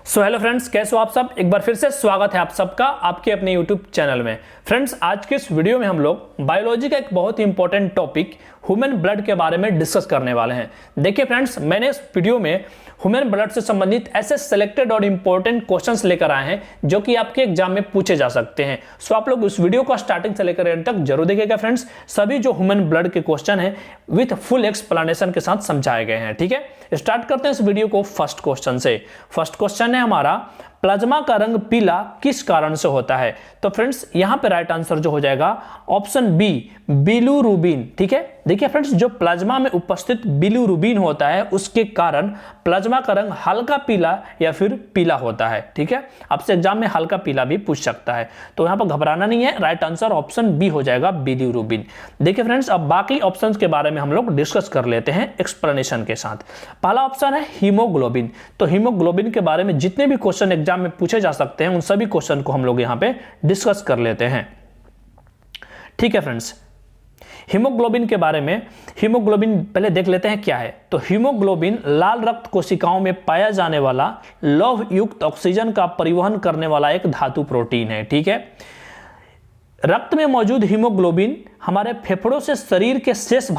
So hello friends, कैसे हो आप सब। एक बार फिर से स्वागत है आप सबका आपके अपने यूट्यूब चैनल में। फ्रेंड्स, आज के इस वीडियो में हम लोग बायोलॉजी का एक बहुत ही इंपॉर्टेंट टॉपिक ह्यूमन ब्लड के बारे में डिस्कस करने वाले हैं। देखिए फ्रेंड्स, मैंने इस वीडियो में ह्यूमन ब्लड से संबंधित ऐसे सिलेक्टेड और इंपॉर्टेंट क्वेश्चंस लेकर आए हैं जो कि आपके एग्जाम में पूछे जा सकते हैं। सो आप लोग इस वीडियो को स्टार्टिंग से लेकर एंड तक जरूर देखिएगा फ्रेंड्स। सभी जो ह्यूमन ब्लड के क्वेश्चन है विथ फुल एक्सप्लेनेशन के साथ समझाए गए हैं। ठीक है, स्टार्ट करते हैं इस वीडियो को फर्स्ट क्वेश्चन से। फर्स्ट क्वेश्चन है हमारा, प्लाज्मा का रंग पीला किस कारण से होता है। तो फ्रेंड्स, यहां पे राइट आंसर जो हो जाएगा ऑप्शन बी, बिलिरुबिन। ठीक है, देखिए फ्रेंड्स, जो प्लाज्मा में उपस्थित बिलिरुबिन होता है उसके कारण प्लाज्मा का रंग हल्का पीला या फिर पीला होता है। ठीक है, आपसे एग्जाम में हल्का पीला भी पूछ सकता है, तो यहां पर घबराना नहीं है। राइट आंसर ऑप्शन बी हो जाएगा, बिलिरुबिन। देखिए फ्रेंड्स, अब बाकी ऑप्शंस के बारे में हम लोग डिस्कस कर लेते हैं एक्सप्लेनेशन के साथ। पहला ऑप्शन है हीमोग्लोबिन। तो हीमोग्लोबिन के बारे में जितने भी क्वेश्चन एग्जाम में पूछे जा सकते हैं उन सभी क्वेश्चन को हम लोग यहां पे डिस्कस कर लेते हैं। ठीक है फ्रेंड्स, हीमोग्लोबिन के बारे में, हीमोग्लोबिन पहले देख लेते हैं क्या है। तो हीमोग्लोबिन लाल रक्त कोशिकाओं में पाया जाने वाला लौह युक्त ऑक्सीजन का परिवहन करने वाला एक धातु प्रोटीन है। ठीक है, रक्त में मौजूद हीमोग्लोबिन हमारे फेफड़ों से शरीर के शेष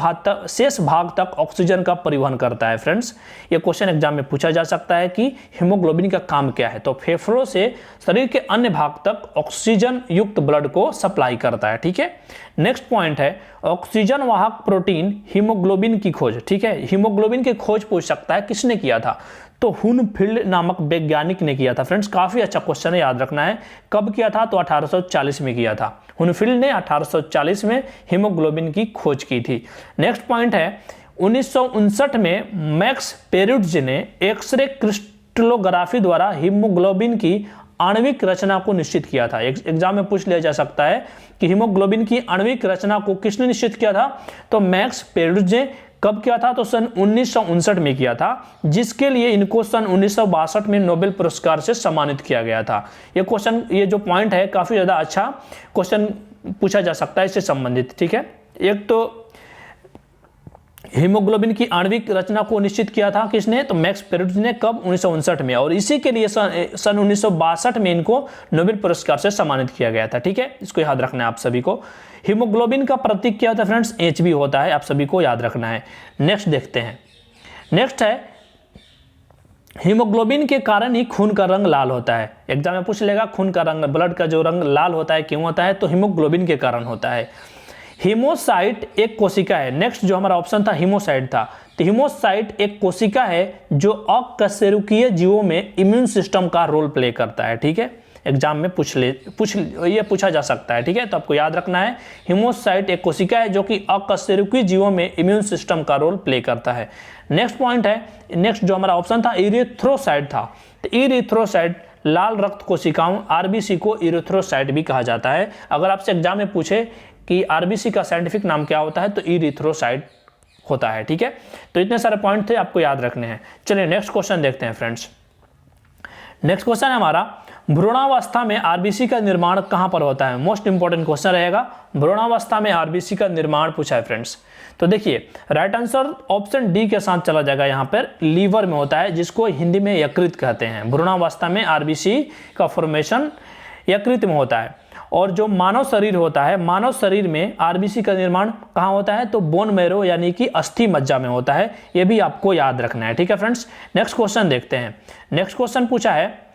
भाग तक ऑक्सीजन का परिवहन करता है। फ्रेंड्स, ये क्वेश्चन एग्जाम में पूछा जा सकता है कि हीमोग्लोबिन का काम क्या है। तो फेफड़ों से शरीर के अन्य भाग तक ऑक्सीजन युक्त ब्लड को सप्लाई करता है। ठीक है, नेक्स्ट पॉइंट है ऑक्सीजन वाहक प्रोटीन हीमोग्लोबिन की खोज। ठीक है, हीमोग्लोबिन की खोज पूछ सकता है किसने किया था। तो हुनफील्ड नामक वैज्ञानिक ने किया था। फ्रेंड्स, काफी अच्छा क्वेश्चन है, याद रखना है। कब किया था? तो 1840 में किया था। हुनफील्ड ने 1840 में हीमोग्लोबिन की खोज की थी। नेक्स्ट पॉइंट है 1959 में मैक्स पेरिट्ज ने एक्सरे क्रिस्टलोग्राफी द्वारा हीमोग्लोबिन की आणविक रचना को निश्चित किया था। एग्जाम में पूछ लिया जा सकता है कि हीमोग्लोबिन की आणविक रचना को किसने निश्चित किया था। तो मैक्स पेरिट्ज ने कब किया था? तो सन 1959 में किया था, जिसके लिए इनको सन 1962 में नोबेल पुरस्कार से सम्मानित किया गया था। ये क्वेश्चन, ये जो पॉइंट है काफी ज्यादा अच्छा क्वेश्चन पूछा जा सकता है इससे संबंधित। ठीक है, एक तो हीमोग्लोबिन की आणविक रचना को निश्चित किया था किसने? तो मैक्स पेरिट्ज ने। कब? 1959 में, और इसी के लिए सन 1962 में इनको नोबेल पुरस्कार से सम्मानित किया गया था। ठीक है, इसको याद रखना है आप सभी को। हीमोग्लोबिन का प्रतीक क्या होता है फ्रेंड्स? Hb होता है, आप सभी को याद रखना है। नेक्स्ट देखते हैं। नेक्स्ट है हीमोग्लोबिन के कारण ही खून का रंग लाल होता है। एग्जाम में पूछ लेगा खून का रंग, ब्लड का जो रंग लाल होता है क्यों होता है? तो हीमोग्लोबिन के कारण होता है। हीमोसाइट एक कोशिका है। नेक्स्ट जो हमारा ऑप्शन था हीमोसाइट था। तो हीमोसाइट एक कोशिका है जो अकशेरुकीय जीवों में इम्यून सिस्टम का रोल प्ले करता है। ठीक है, एग्जाम में ये पूछा जा सकता है। ठीक है, तो आपको याद रखना है हीमोसाइट एक कोशिका है जो कि अकशेरुकीय जीवों में इम्यून सिस्टम का रोल प्ले करता है। नेक्स्ट पॉइंट है, नेक्स्ट जो हमारा ऑप्शन था इरिथ्रोसाइट था। तो इरिथ्रोसाइट लाल रक्त कोशिकाओं आरबीसी को इरिथ्रोसाइट भी कहा जाता है। अगर आपसे एग्जाम में पूछे कि आरबीसी का साइंटिफिक नाम क्या होता है तो इरिथ्रोसाइट होता है। ठीक है, तो इतने सारे पॉइंट थे, आपको याद रखने हैं। चलिए नेक्स्ट क्वेश्चन देखते हैं फ्रेंड्स। नेक्स्ट क्वेश्चन है हमारा, भ्रूणावस्था में आरबीसी का निर्माण कहां पर होता है? मोस्ट इंपॉर्टेंट क्वेश्चन रहेगा। भ्रूणावस्था में आरबीसी का निर्माण पूछा है फ्रेंड्स। तो देखिए राइट आंसर ऑप्शन डी के साथ चला जाएगा। यहां पर लीवर में होता है, जिसको हिंदी में यकृत कहते हैं। भ्रूणावस्था में आरबीसी का फॉर्मेशन यकृत में होता है। और जो मानव शरीर होता है, मानव शरीर में आरबीसी का निर्माण कहां होता है? तो बोन मैरो यानी कि अस्थि मज्जा में होता है। यह भी आपको याद रखना है। ठीक है फ्रेंड्स, नेक्स्ट क्वेश्चन देखते हैं। नेक्स्ट क्वेश्चन पूछा है,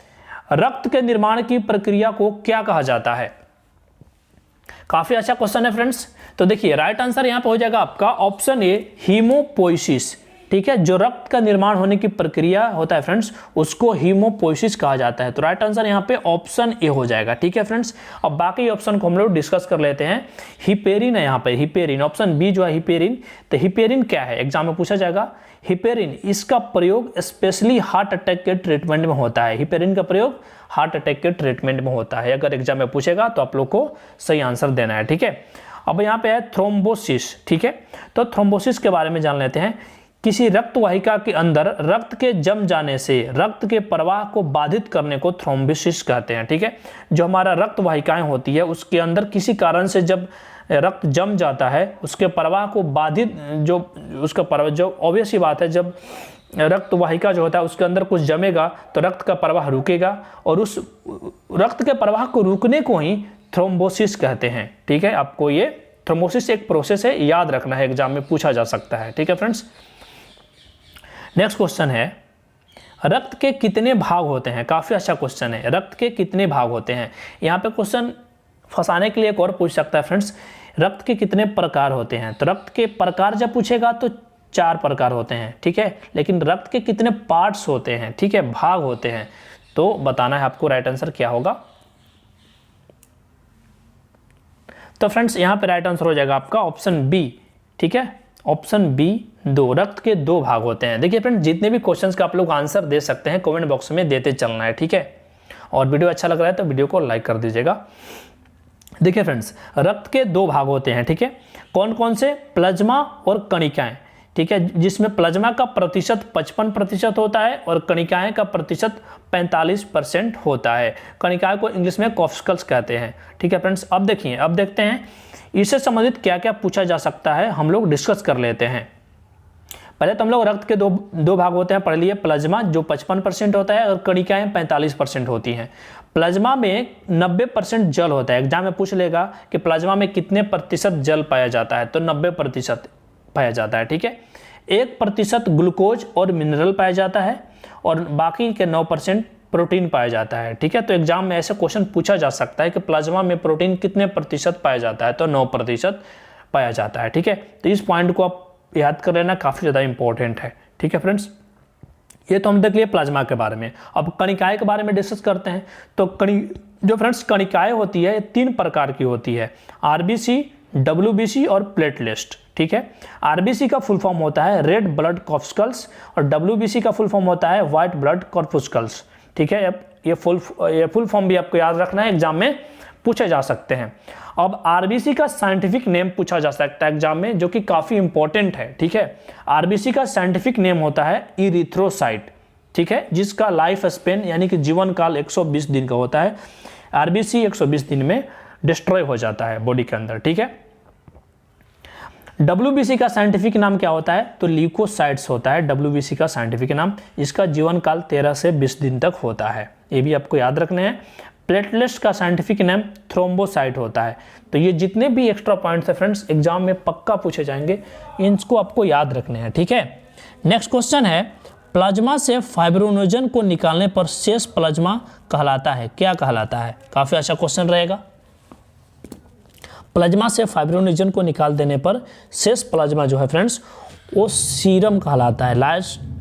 रक्त के निर्माण की प्रक्रिया को क्या कहा जाता है? काफी अच्छा क्वेश्चन है फ्रेंड्स। तो देखिए राइट आंसर यहां पे हो जाएगा आपका ऑप्शन ए, हीमोपोइसिस। ठीक है, जो रक्त का निर्माण होने की प्रक्रिया होता है फ्रेंड्स उसको हीमोपोइसिस कहा जाता है। तो राइट आंसर यहाँ पे ऑप्शन ए हो जाएगा। ठीक है फ्रेंड्स, अब बाकी ऑप्शन को हम लोग डिस्कस कर लेते हैं। हिपेरिन है यहाँ पे, हिपेरिन ऑप्शन बी जो है हिपेरिन। तो हिपेरिन क्या है? एग्जाम में पूछा जाएगा। हिपेरिन, इसका प्रयोग स्पेशली हार्ट अटैक के ट्रीटमेंट में होता है। हिपेरिन का प्रयोग हार्ट अटैक के ट्रीटमेंट में होता है। अगर एग्जाम में पूछेगा तो आप लोग को सही आंसर देना है। ठीक है, अब यहाँ पे है थ्रोम्बोसिस। ठीक है, तो थ्रोम्बोसिस के बारे में जान लेते हैं। किसी रक्त वाहिका के अंदर रक्त के जम जाने से रक्त के प्रवाह को बाधित करने को थ्रोम्बोसिस कहते हैं। ठीक है, जो हमारा रक्त वाहिकाएं होती है उसके अंदर किसी कारण से जब रक्त जम जाता है उसके प्रवाह को बाधित, जो उसका प्रवाह, जो ऑब्वियस ही बात है, जब रक्त वाहिका जो होता है उसके अंदर कुछ जमेगा तो रक्त का प्रवाह रुकेगा, और उस रक्त के प्रवाह को रुकने को ही थ्रोम्बोसिस कहते हैं। ठीक है, आपको ये थ्रोम्बोसिस एक प्रोसेस है, याद रखना है, एग्जाम में पूछा जा सकता है। ठीक है फ्रेंड्स, नेक्स्ट क्वेश्चन है, रक्त के कितने भाग होते हैं? काफी अच्छा क्वेश्चन है, रक्त के कितने भाग होते हैं। यहाँ पे क्वेश्चन फंसाने के लिए एक और पूछ सकता है फ्रेंड्स, रक्त के कितने प्रकार होते हैं? तो रक्त के प्रकार जब पूछेगा तो 4 प्रकार होते हैं। ठीक है, लेकिन रक्त के कितने पार्ट्स होते हैं, ठीक है, भाग होते हैं, तो बताना है आपको। राइट आंसर क्या होगा? तो फ्रेंड्स यहाँ पे राइट आंसर हो जाएगा आपका ऑप्शन बी। ठीक है, ऑप्शन बी 2, रक्त के 2 भाग होते हैं। देखिए फ्रेंड्स, जितने भी क्वेश्चंस का आप लोग आंसर दे सकते हैं कमेंट बॉक्स में देते चलना है। ठीक है, और वीडियो अच्छा लग रहा है तो वीडियो को लाइक कर दीजिएगा। देखिए फ्रेंड्स, रक्त के 2 भाग होते हैं। ठीक है, कौन कौन से? प्लाज्मा और कणिकाएं। ठीक है, जिसमें प्लाज्मा का प्रतिशत 55% होता है और कणिकाएं का प्रतिशत 45% होता है। कणिकाएं को इंग्लिश में कॉर्पस्कल्स कहते हैं। ठीक है फ्रेंड्स, अब देखिए, अब देखते हैं इससे संबंधित क्या क्या पूछा जा सकता है, हम लोग डिस्कस कर लेते हैं। पहले तो हम लोग रक्त के दो भाग होते हैं, पढ़ लिए। प्लाज्मा जो 55% होता है और कणिकाएं 45% होती हैं। प्लाज्मा में 90% जल होता है। एग्जाम में पूछ लेगा कि प्लाज्मा में कितने प्रतिशत जल पाया जाता है, तो 90% पाया जाता है। ठीक है, 1% ग्लूकोज और मिनरल पाया जाता है और बाकी के 9% प्रोटीन पाया जाता है। ठीक है, तो एग्जाम में ऐसे क्वेश्चन पूछा जा सकता है कि प्लाज्मा में प्रोटीन कितने प्रतिशत पाया जाता है, तो 9% पाया जाता है। ठीक है, तो इस पॉइंट को आप याद कर लेना, काफ़ी ज़्यादा इंपॉर्टेंट है। ठीक है फ्रेंड्स, ये तो हम देख लिए प्लाज्मा के बारे में। अब कणिकाएं के बारे में डिस्कस करते हैं। तो जो फ्रेंड्स कणिकाएं होती है 3 प्रकार की होती है, आरबीसी, डब्ल्यूबीसी और प्लेटलेट। ठीक है, आरबीसी का फुल फॉर्म होता है रेड ब्लड कॉर्पस्कल्स और डब्ल्यूबीसी का फुल फॉर्म होता है व्हाइट ब्लड कॉर्पस्कल्स। ठीक है, ये फुल फॉर्म भी आपको याद रखना है, एग्जाम में पूछे जा सकते हैं। अब आरबीसी का साइंटिफिक नेम पूछा जा सकता है एग्जाम में, जो कि काफी इंपॉर्टेंट है। ठीक है, आरबीसी का साइंटिफिक नेम होता है इरिथ्रोसाइट। ठीक है, जिसका लाइफ स्पेन यानी कि जीवन काल 120 दिन का होता है। आरबीसी 120 दिन में डिस्ट्रॉय हो जाता है बॉडी के अंदर। ठीक है, डब्ल्यूबीसी का साइंटिफिक नाम क्या होता है? तो ल्यूकोसाइट्स होता है डब्ल्यूबीसी का साइंटिफिक नाम। इसका जीवन काल 13 से 20 दिन तक होता है, ये भी आपको याद रखने हैं। प्लेटलेट्स का साइंटिफिक नाम थ्रोम्बोसाइट होता है। तो ये जितने भी एक्स्ट्रा पॉइंट्स है फ्रेंड्स एग्जाम में पक्का पूछे जाएंगे, इनको आपको याद रखने हैं। ठीक है, नेक्स्ट क्वेश्चन है, प्लाज्मा से फाइब्रोनोजन को निकालने पर शेष प्लाज्मा कहलाता है, क्या कहलाता है? काफी अच्छा क्वेश्चन रहेगा। प्लाज्मा से फाइब्रोनोजन को निकाल देने पर शेष प्लाज्मा जो है फ्रेंड्स वो सीरम कहलाता है।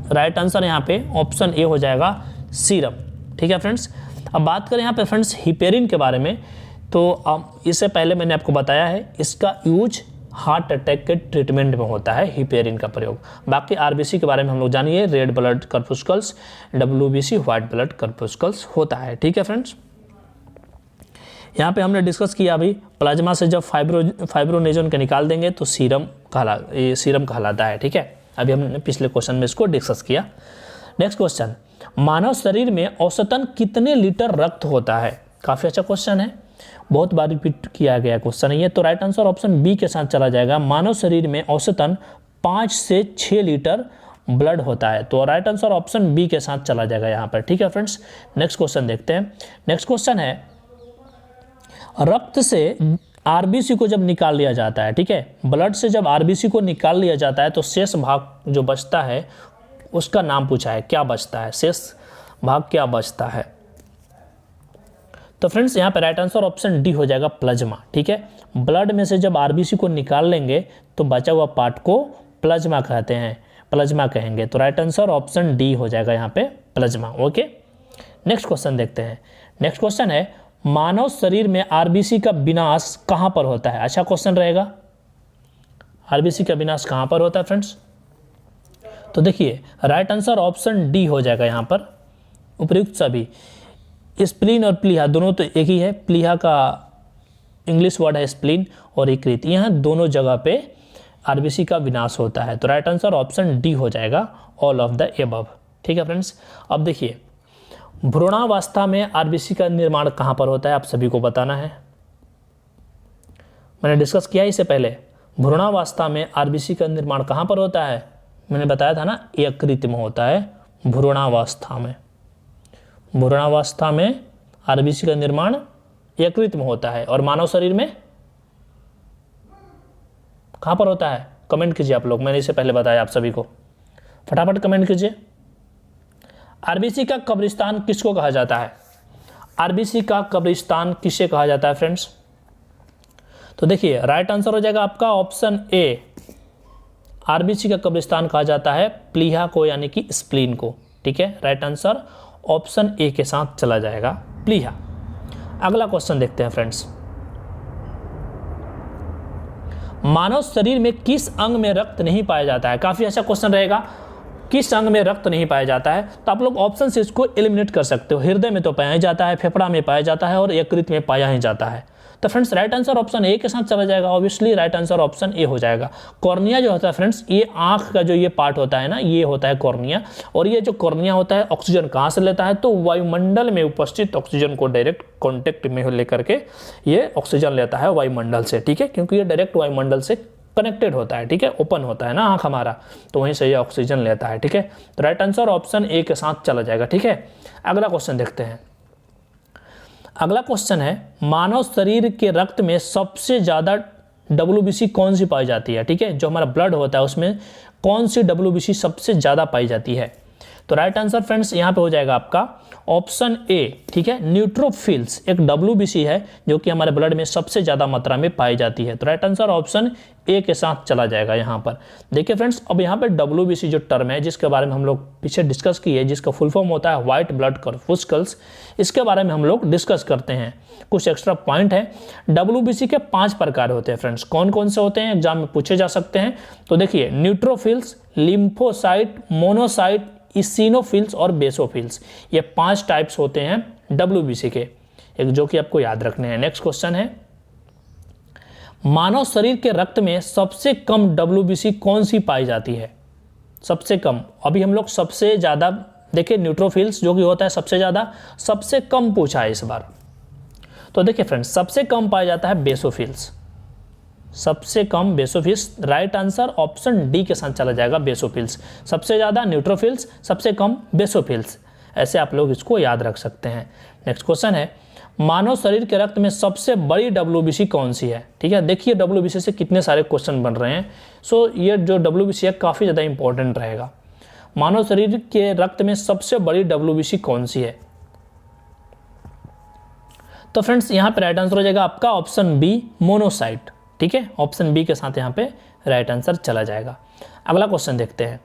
राइट आंसर यहाँ पे ऑप्शन ए हो जाएगा, सीरम। ठीक है फ्रेंड्स, अब बात करें यहाँ पे फ्रेंड्स हिपेरिन के बारे में, तो इससे पहले मैंने आपको बताया है इसका यूज हार्ट अटैक के ट्रीटमेंट में होता है, हिपेरिन का प्रयोग। बाकी आरबीसी के बारे में हम लोग जानिए, red blood corpuscles, WBC white blood corpuscles होता है। ठीक है फ्रेंड्स, यहाँ पे हमने डिस्कस किया अभी, प्लाज्मा से जब फाइब्रोनेजन के निकाल देंगे तो सीरम कहलाता है। ठीक है, अभी हमने पिछले क्वेश्चन में इसको डिस्कस किया। नेक्स्ट क्वेश्चन, मानव शरीर में औसतन कितने लीटर रक्त होता है? काफ़ी अच्छा क्वेश्चन है, बहुत बार रिपीट किया गया क्वेश्चन है ये। तो राइट आंसर ऑप्शन बी के साथ चला जाएगा, मानव शरीर में औसतन 5 से 6 लीटर ब्लड होता है। तो राइट आंसर ऑप्शन बी के साथ चला जाएगा यहाँ पर। ठीक है फ्रेंड्स, नेक्स्ट क्वेश्चन देखते हैं। नेक्स्ट क्वेश्चन है, रक्त से आरबीसी को जब निकाल लिया जाता है, ठीक है, ब्लड से जब आरबीसी को निकाल लिया जाता है तो शेष भाग जो बचता है उसका नाम पूछा है, क्या बचता है, शेष भाग क्या बचता है? तो फ्रेंड्स यहाँ पे राइट आंसर ऑप्शन डी हो जाएगा, प्लाज्मा। ठीक है, ब्लड में से जब आरबीसी को निकाल लेंगे तो बचा हुआ पार्ट को प्लाज्मा कहते हैं, प्लाज्मा कहेंगे। तो राइट आंसर ऑप्शन डी हो जाएगा यहाँ पे, प्लाज्मा। ओके, नेक्स्ट क्वेश्चन देखते हैं। नेक्स्ट क्वेश्चन है, मानव शरीर में आरबीसी का विनाश कहाँ पर होता है? अच्छा क्वेश्चन रहेगा, आरबीसी का विनाश कहाँ पर होता है फ्रेंड्स? तो देखिए राइट आंसर ऑप्शन डी हो जाएगा यहाँ पर, उपयुक्त सभी। स्प्लीन और प्लीहा दोनों तो एक ही है, प्लीहा का इंग्लिश वर्ड है स्प्लीन और यकृत, यहाँ दोनों जगह पे आरबीसी का विनाश होता है। तो राइट आंसर ऑप्शन डी हो जाएगा, ऑल ऑफ द एबव। ठीक है फ्रेंड्स, अब देखिए भ्रूणावस्था में आरबीसी का निर्माण कहाँ पर होता है, आप सभी को बताना है। मैंने डिस्कस किया इससे पहले, भ्रूणावस्था में आरबीसी का निर्माण कहाँ पर होता है? मैंने बताया था ना, यकृत में होता है, भ्रूणावस्था में। भ्रूणावस्था में आरबीसी का निर्माण यकृत में होता है। और मानव शरीर में कहाँ पर होता है? कमेंट कीजिए आप लोग, मैंने इससे पहले बताया आप सभी को, फटाफट कमेंट कीजिए। आरबीसी का कब्रिस्तान किसको कहा जाता है? आरबीसी का कब्रिस्तान किसे कहा जाता है फ्रेंड्स? तो देखिए राइट आंसर हो जाएगा आपका ऑप्शन ए, आरबीसी का कब्रिस्तान कहा जाता है प्लीहा को, यानी कि स्प्लीन को। ठीक है, राइट आंसर ऑप्शन ए के साथ चला जाएगा, प्लीहा। अगला क्वेश्चन देखते हैं फ्रेंड्स। मानव शरीर में किस अंग में रक्त नहीं पाया जाता है? काफी अच्छा क्वेश्चन रहेगा, किस अंग में रक्त नहीं पाया जाता है? तो आप लोग ऑप्शन से इसको एलिमिनेट कर सकते हो। हृदय में तो पाया जाता है, फेफड़ा में पाया जाता है और यकृत में पाया ही जाता है। तो फ्रेंड्स राइट आंसर ऑप्शन ए के साथ चला जाएगा, obviously right answer option A हो जाएगा। कॉर्निया जो होता है फ्रेंड्स, ये आंख का जो ये पार्ट होता है ना, ये होता है कॉर्निया। और ये जो कॉर्निया होता है ऑक्सीजन कहाँ से लेता है? तो वायुमंडल में उपस्थित ऑक्सीजन को डायरेक्ट कॉन्टेक्ट में लेकर के ये ऑक्सीजन लेता है वायुमंडल से। ठीक है, क्योंकि ये डायरेक्ट वायुमंडल से कनेक्टेड होता है। ठीक है, ओपन होता है ना आंख हमारा, तो वहीं से ये ऑक्सीजन लेता है। ठीक है, तो राइट आंसर ऑप्शन ए के साथ चला जाएगा। ठीक है, अगला क्वेश्चन देखते हैं। अगला क्वेश्चन है, मानव शरीर के रक्त में सबसे ज़्यादा WBC कौन सी पाई जाती है? ठीक है, जो हमारा ब्लड होता है उसमें कौन सी WBC सबसे ज़्यादा पाई जाती है? तो राइट आंसर फ्रेंड्स यहाँ पे हो जाएगा आपका ऑप्शन ए। ठीक है, न्यूट्रोफिल्स एक WBC है जो कि हमारे ब्लड में सबसे ज़्यादा मात्रा में पाई जाती है। तो राइट आंसर ऑप्शन ए के साथ चला जाएगा यहाँ पर। देखिए फ्रेंड्स, अब यहाँ पे WBC जो टर्म है जिसके बारे में हम लोग पीछे डिस्कस किए, जिसका फुल फॉर्म होता है व्हाइट ब्लड कॉर्पुस्कल्स, इसके बारे में हम लोग डिस्कस करते हैं। कुछ एक्स्ट्रा पॉइंट है। WBC के 5 प्रकार होते हैं फ्रेंड्स। कौन कौन से होते हैं? एग्जाम में पूछे जा सकते हैं। तो देखिए न्यूट्रोफिल्स, लिम्फोसाइट, मोनोसाइट, इसिनोफिल्स और बेसोफिल्स, ये 5 टाइप्स होते हैं WBC के, एक जो कि आपको याद रखने हैं। नेक्स्ट क्वेश्चन है, मानव शरीर के रक्त में सबसे कम WBC कौन सी पाई जाती है? सबसे कम, अभी हम लोग सबसे ज़्यादा देखिए न्यूट्रोफिल्स जो कि होता है सबसे ज़्यादा, सबसे कम पूछा है इस बार। तो देखिए फ्रेंड्स, सबसे कम पाया जाता है बेसोफिल्स, सबसे कम basophils. Right answer option D के साथ चला जाएगा, बेसोफिल्स। सबसे ज़्यादा न्यूट्रोफिल्स, सबसे कम बेसोफिल्स, ऐसे आप लोग इसको याद रख सकते हैं। नेक्स्ट क्वेश्चन है, मानव शरीर के रक्त में सबसे बड़ी WBC कौन सी है? ठीक है, देखिए WBC से कितने सारे क्वेश्चन बन रहे हैं। सो ये जो WBC है काफ़ी ज़्यादा इंपॉर्टेंट रहेगा। मानव शरीर के रक्त में सबसे बड़ी WBC कौन सी है? तो फ्रेंड्स यहाँ पे राइट आंसर हो जाएगा आपका ऑप्शन बी, मोनोसाइट। ठीक है, ऑप्शन बी के साथ यहाँ पे राइट आंसर चला जाएगा। अगला क्वेश्चन देखते हैं।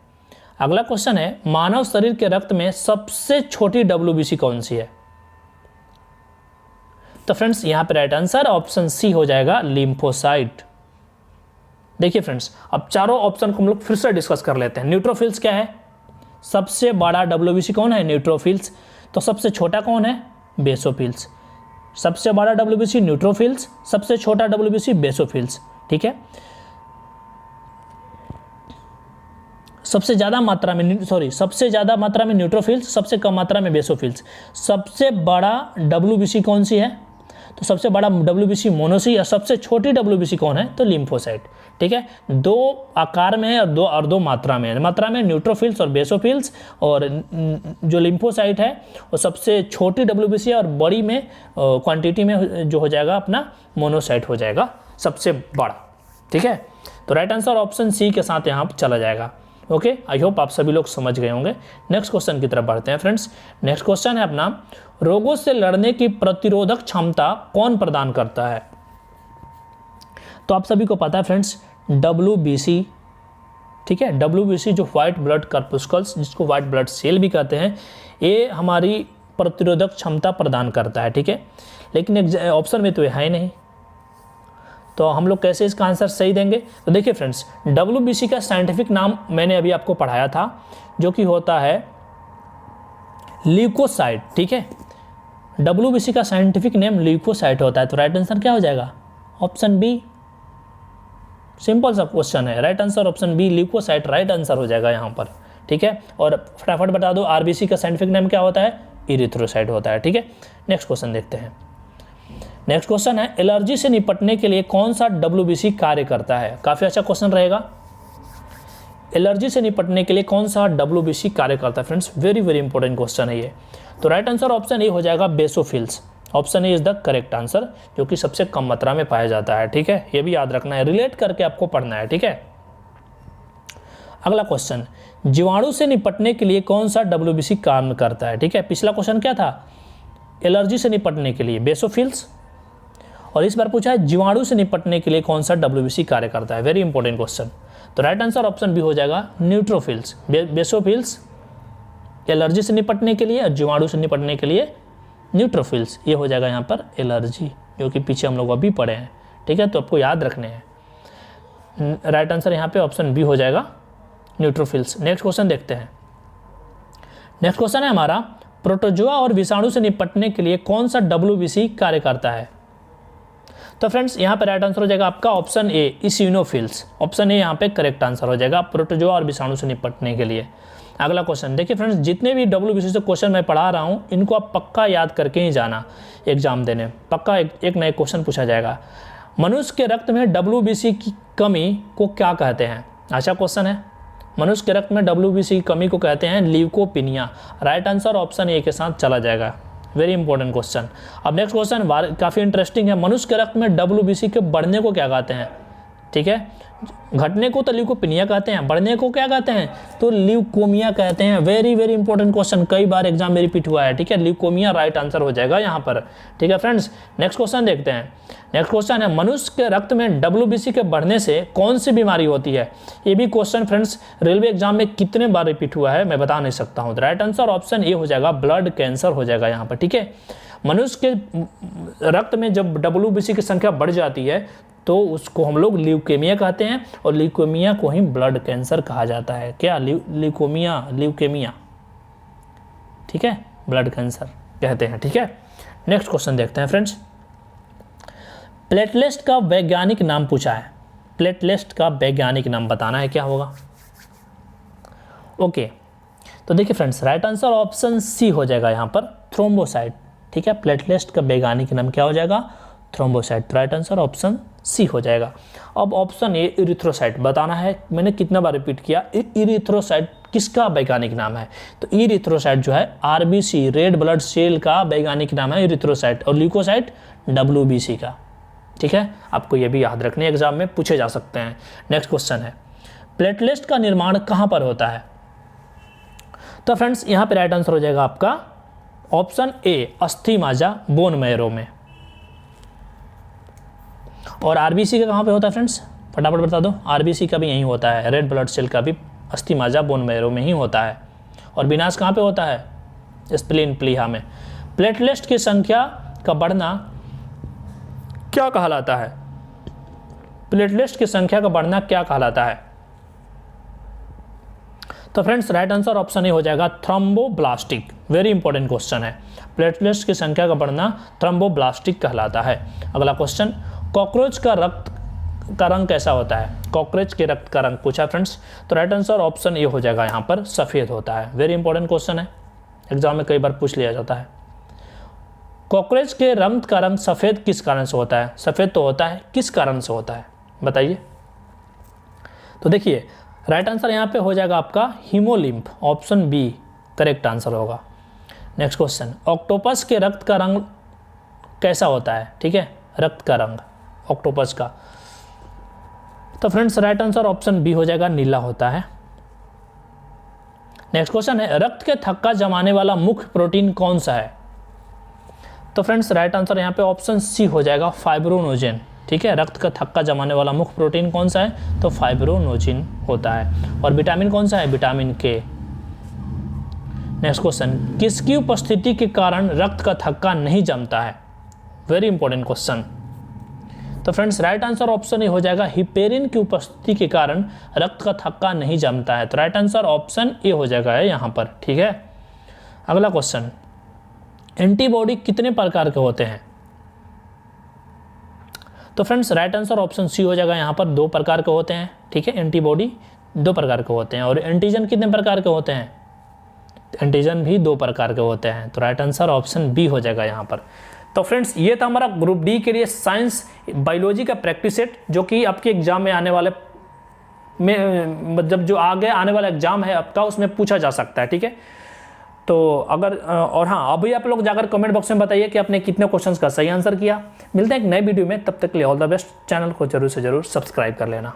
अगला क्वेश्चन है, मानव शरीर के रक्त में सबसे छोटी WBC कौन सी है? तो फ्रेंड्स यहाँ पे राइट आंसर ऑप्शन सी हो जाएगा, लिम्फोसाइट। देखिए फ्रेंड्स, अब चारों ऑप्शन को हम लोग फिर से डिस्कस कर लेते हैं। न्यूट्रोफिल्स क्या है? सबसे बड़ा WBC कौन है? न्यूट्रोफिल्स। तो सबसे छोटा कौन है? बेसोफिल्स। सबसे बड़ा WBC न्यूट्रोफिल्स, सबसे छोटा WBC बेसोफिल्स। ठीक है, सबसे ज़्यादा मात्रा में सबसे ज़्यादा मात्रा में न्यूट्रोफिल्स, सबसे कम मात्रा में बेसोफिल्स। सबसे बड़ा WBC कौन सी है? तो सबसे बड़ा WBC मोनोसी। और सबसे छोटी WBC कौन है? तो लिम्फोसाइट। ठीक है, 2 आकार में है और दो मात्रा में है। मात्रा में न्यूट्रोफिल्स और बेसोफिल्स, और जो लिम्फोसाइट है वो सबसे छोटी WBC है और बड़ी में क्वांटिटी में जो हो जाएगा अपना मोनोसाइट हो जाएगा सबसे बड़ा। ठीक है, तो राइट आंसर ऑप्शन सी के साथ यहाँ चला जाएगा। ओके, आई होप आप सभी लोग समझ गए होंगे। नेक्स्ट क्वेश्चन की तरफ बढ़ते हैं फ्रेंड्स। नेक्स्ट क्वेश्चन है अपना, रोगों से लड़ने की प्रतिरोधक क्षमता कौन प्रदान करता है? तो आप सभी को पता है फ्रेंड्स, WBC। ठीक है, WBC जो व्हाइट ब्लड कॉर्पुस्कल्स, जिसको व्हाइट ब्लड सेल भी कहते हैं, ये हमारी प्रतिरोधक क्षमता प्रदान करता है। ठीक है, लेकिन ऑप्शन में तो ये है ही नहीं, तो हम लोग कैसे इसका आंसर सही देंगे? तो देखिए फ्रेंड्स, WBC का साइंटिफिक नाम मैंने अभी आपको पढ़ाया था, जो कि होता है ल्यूकोसाइट। ठीक है, WBC का साइंटिफिक नेम ल्यूकोसाइट होता है। तो राइट आंसर क्या हो जाएगा? Option B. सिंपल सा क्वेश्चन है, right answer option B, leukocyte right answer हो जाएगा यहाँ पर। ठीक है, और फटाफट बता दो, RBC का साइंटिफिक नेम क्या होता है? इरिथ्रोसाइट होता है। ठीक है, नेक्स्ट क्वेश्चन देखते हैं। नेक्स्ट क्वेश्चन है, एलर्जी से निपटने के लिए कौन सा WBC कार्य करता है? काफ़ी अच्छा क्वेश्चन रहेगा। एलर्जी से निपटने के लिए कौन सा WBC कार्य करता है? Friends very very important question है ये। तो राइट आंसर ऑप्शन ए हो जाएगा basophils. Option A is the correct answer, जो कि सबसे कम मात्रा में पाया जाता है। ठीक है, ये भी याद रखना है, रिलेट करके आपको पढ़ना है। ठीक है, अगला क्वेश्चन, जीवाणु से निपटने के लिए कौन सा WBC काम करता है? ठीक है, पिछला क्वेश्चन क्या था? एलर्जी से निपटने के लिए बेसोफिल्स, और इस बार पूछा है जीवाणु से निपटने के लिए कौन सा WBC कार्य करता है। Very important question. तो राइट आंसर ऑप्शन बी हो जाएगा न्यूट्रोफिल्स। बेसोफिल्स एलर्जी से निपटने के लिए और जीवाणु से निपटने के लिए न्यूट्रोफिल्स। ये हो जाएगा यहाँ पर एलर्जी, जो कि पीछे हम लोग अभी पढ़े हैं। ठीक है, तो आपको याद रखने हैं। राइट आंसर यहाँ पे ऑप्शन बी हो जाएगा न्यूट्रोफिल्स। नेक्स्ट क्वेश्चन देखते हैं। नेक्स्ट क्वेश्चन है हमारा, प्रोटोजोआ और विषाणु से निपटने के लिए कौन सा WBC कार्य करता है? तो फ्रेंड्स यहाँ पे राइट आंसर हो जाएगा आपका ऑप्शन ए इसिनोफिल्स। ऑप्शन ए यहाँ पे करेक्ट आंसर हो जाएगा प्रोटोजोआ और विषाणु से निपटने के लिए। अगला क्वेश्चन देखिए फ्रेंड्स, जितने भी WBC से क्वेश्चन मैं पढ़ा रहा हूँ इनको आप पक्का याद करके ही जाना एग्जाम देने, पक्का एक नए क्वेश्चन पूछा जाएगा। मनुष्य के रक्त में WBC की कमी को क्या कहते हैं? अच्छा क्वेश्चन है। मनुष्य के रक्त में WBC की कमी को कहते हैं ल्यूकोपिनिया। राइट आंसर ऑप्शन ए के साथ चला जाएगा। Very important question. अब नेक्स्ट क्वेश्चन काफ़ी इंटरेस्टिंग है। मनुष्य के रक्त में WBC के बढ़ने को क्या कहते हैं? ठीक है, घटने को तो ल्यूकोपिनिया कहते हैं, बढ़ने को क्या कहते हैं? तो ल्यूकोमिया कहते हैं। वेरी वेरी इंपॉर्टेंट क्वेश्चन, कई बार एग्जाम में रिपीट हुआ है। ठीक है, ल्यूकोमिया राइट आंसर हो जाएगा यहाँ पर। ठीक है फ्रेंड्स, नेक्स्ट क्वेश्चन देखते हैं। नेक्स्ट क्वेश्चन है, मनुष्य के रक्त में WBC के बढ़ने से कौन सी बीमारी होती है? ये भी क्वेश्चन फ्रेंड्स रेलवे एग्जाम में कितने बार रिपीट हुआ है मैं बता नहीं सकता हूँ। राइट आंसर ऑप्शन ए हो जाएगा ब्लड कैंसर हो जाएगा यहाँ पर। ठीक है, मनुष्य के रक्त में जब WBC की संख्या बढ़ जाती है तो उसको हम लोग ल्यूकेमिया कहते हैं, और ल्यूकेमिया को ही ब्लड कैंसर कहा जाता है। क्या? ल्यूकेमिया। ठीक है, ब्लड कैंसर कहते हैं। ठीक है, नेक्स्ट क्वेश्चन देखते हैं फ्रेंड्स। प्लेटलेट का वैज्ञानिक नाम पूछा है। प्लेटलेट का वैज्ञानिक नाम बताना है, क्या होगा? ओके, तो देखिए friends, right answer option C हो जाएगा यहाँ पर थ्रोम्बोसाइट। ठीक है, प्लेटलेट का वैज्ञानिक नाम क्या हो जाएगा? Thrombocyte. Right answer option C हो जाएगा। अब ऑप्शन ए इरिथ्रोसाइट बताना है। मैंने कितना बार रिपीट किया, इरिथ्रोसाइट किसका वैज्ञानिक नाम है? तो इरिथ्रोसाइट जो है RBC रेड ब्लड सेल का वैज्ञानिक नाम है इरिथ्रोसाइट, और ल्यूकोसाइट WBC का। ठीक है, आपको ये भी याद रखने, एग्जाम में पूछे जा सकते हैं। नेक्स्ट क्वेश्चन है, प्लेटलेट का निर्माण कहाँ पर होता है? तो फ्रेंड्स यहाँ पे राइट आंसर हो जाएगा आपका ऑप्शन ए अस्थि माजा बोन मैरो में। और RBC का कहाँ पे होता है फ्रेंड्स? फटाफट बता दो। RBC का भी यहीं होता है, रेड ब्लड सेल का भी अस्थि माजा बोन मैरो में ही होता है। और विनाश कहाँ पे होता है? स्प्लीन प्लीहा में। प्लेटलेट की संख्या का बढ़ना क्या कहलाता है? प्लेटलेट की संख्या का बढ़ना क्या कहलाता है? तो friends right answer option A हो जाएगा थ्रोम्बोब्लास्टिक। वेरी इंपॉर्टेंट क्वेश्चन है। प्लेटलेट्स की संख्या का बढ़ना थ्रोम्बोब्लास्टिक कहलाता है। अगला क्वेश्चन, कॉकरोच का रक्त का रंग कैसा होता है? कॉकरोच के रक्त का रंग पूछा फ्रेंड्स, तो राइट आंसर ऑप्शन ए हो जाएगा यहाँ पर सफ़ेद होता है। वेरी इंपॉर्टेंट क्वेश्चन है, एग्जाम में कई बार पूछ लिया जाता है। कॉकरोच के रक्त का रंग सफ़ेद किस कारण से होता है? सफ़ेद तो होता है, किस कारण से होता है बताइए? तो देखिए राइट आंसर यहाँ पे हो जाएगा आपका haemolymph. Option B correct answer होगा। नेक्स्ट क्वेश्चन, ऑक्टोपस के रक्त का रंग कैसा होता है? ठीक है, रक्त का रंग ऑक्टोपस का, तो friends right answer option B हो जाएगा नीला होता है। नेक्स्ट क्वेश्चन है, रक्त के थक्का जमाने वाला मुख्य प्रोटीन कौन सा है? तो फ्रेंड्स राइट आंसर यहाँ पे ऑप्शन सी हो जाएगा फाइब्रोनोजेन। ठीक है, रक्त का थक्का जमाने वाला मुख्य प्रोटीन कौन सा है? तो फाइब्रोनोजेन होता है। और विटामिन कौन सा है? विटामिन के। नेक्स्ट क्वेश्चन, किसकी उपस्थिति के कारण रक्त का थक्का नहीं जमता है? Very important question. तो friends right answer option A हो जाएगा हिपेरिन की उपस्थिति के कारण रक्त का थक्का नहीं जमता है। तो राइट आंसर ऑप्शन ए हो जाएगा यहाँ पर। ठीक है, अगला क्वेश्चन, एंटीबॉडी कितने प्रकार के होते हैं? तो friends right answer option C हो जाएगा यहाँ पर 2 प्रकार के होते हैं। ठीक है, एंटीबॉडी 2 प्रकार के होते हैं। और एंटीजन कितने प्रकार के होते हैं? एंटीजन भी 2 प्रकार के होते हैं। तो राइट आंसर ऑप्शन बी हो जाएगा यहाँ पर। तो फ्रेंड्स ये था हमारा ग्रुप डी के लिए साइंस बायोलॉजी का प्रैक्टिस सेट, जो कि आपके एग्जाम में आने वाले में जब जो आगे आने वाला एग्जाम है आपका उसमें पूछा जा सकता है, ठीक है। तो अगर और हाँ, अभी आप लोग जाकर कमेंट बॉक्स में बताइए कि आपने कितने क्वेश्चंस का सही आंसर किया। मिलते हैं एक नए वीडियो में, तब तक के लिए ऑल द बेस्ट। चैनल को जरूर से जरूर सब्सक्राइब कर लेना।